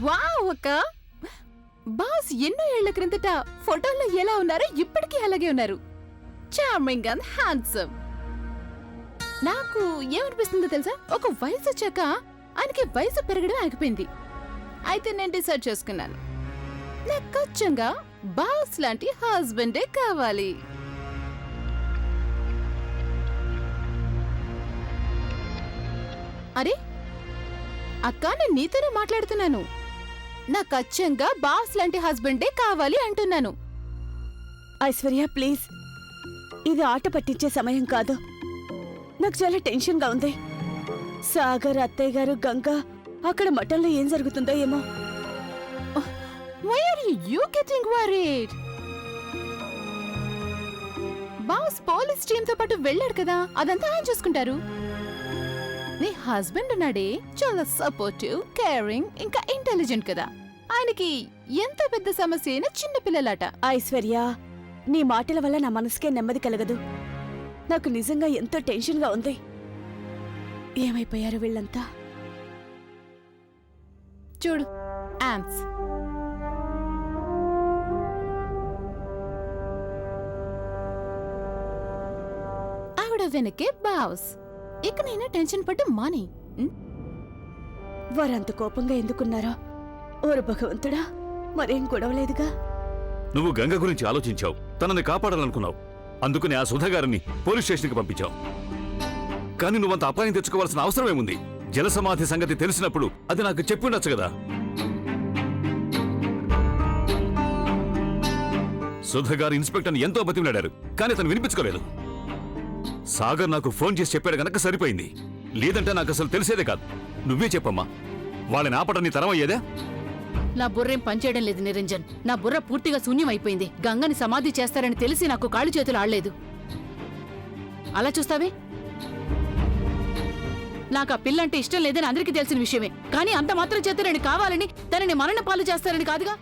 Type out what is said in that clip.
Wow అక్క, boss ఎన్నో ఏళ్ల క్రిందట ఫోటోల్లో ఎలా ఉన్నారో ఇప్పటికీ అలాగే ఉన్నారు. Charming and handsome. నాకు ఏమనిపిస్తుందో తెలుసా, ఒక వయసు వచ్చాక ఆయనకి వయసు పెరగడం ఆగిపోయింది. అయితే నేను డిసైడ్ చేసుకున్నాను, నాకు ఖచ్చితంగా బాస్ లాంటి హస్బెండే కావాలి. అరే అక్క, నేను నీతోనే మాట్లాడుతున్నాను. నాకు అచ్చంగా బాస్ లాంటి హస్బెండే కావాలి అంటున్నాను. ఐశ్వర్య ప్లీజ్, ఇది ఆట పట్టించే సమయం కాదు. నాకు చాలా టెన్షన్గా ఉంది. సాగర్, అత్తయ్య గారు, గంగా అక్కడ మఠంలో ఏం జరుగుతుందో ఏమో. Why are you getting worried? Boss police టీంతో పాటు వెళ్ళాడు కదా, అదంతా ఆయన చూసుకుంటారు. నీ హస్బెండ్ ఉన్నాడే, చాలా సపోర్టివ్, కేరింగ్, ఇంకా ఇంటెలిజెంట్ కదా. ఆయనకి ఎంత పెద్ద సమస్య అయినా చిన్న పిల్లలాట. ఐశ్వర్య, నీ మాటల వల్ల నా మనసుకే నెమ్మది కలగదు. నాకు నిజంగా ఎంతో టెన్షన్గా ఉంది. ఏమైపోయారు వీళ్ళంతా? చూడు, యాంప్స్. ఆవిడ వెనకే బాస్. ఇకనైనా టెన్షన్ పట్టు మాని. వారంత కోపంగా ఎందుకున్నారో? ఓరు భగవంతుడా, మరేం గొడవలేదుగా. నువ్వు గంగ గురించి ఆలోచించావు, తనని కాపాడాలనుకున్నావు. అందుకని ఆ సుధాగారిని పోలీస్ స్టేషన్కి పంపించావు. కానీ నువ్వంత అపాయం తెచ్చుకోవాల్సిన అవసరమేముంది? జలసమాధి సంగతి తెలిసినప్పుడు అది నాకు చెప్పి ఉండొచ్చు కదా. సుధాగారు ఇన్స్పెక్టర్ని ఎంతో బతిమలాడారు, కానీ తను వినిపించుకోలేదు. సాగర్ నాకు ఫోన్ చేసి చెప్పాడు గనక సరిపోయింది. లేదంటే నాకు అసలు తెలిసేదే కాదు. నువ్వే చెప్పమ్మా, వాళ్ళని ఆపడం నీ తరం అయ్యేదా? నా బుర్రేం పనిచేయడం లేదు నిరంజన్. నా బుర్ర పూర్తిగా శూన్యమైపోయింది. గంగని సమాధి చేస్తారని తెలిసి నాకు కాళ్ళు చేతులు ఆడలేదు. అలా చూస్తావే, నాకు ఆ పిల్లంటే ఇష్టం లేదని అందరికీ తెలిసిన విషయమే. కానీ అంత మాత్రం చేత నేను కావాలని తనని మరణ పాలు చేస్తారని కాదుగా.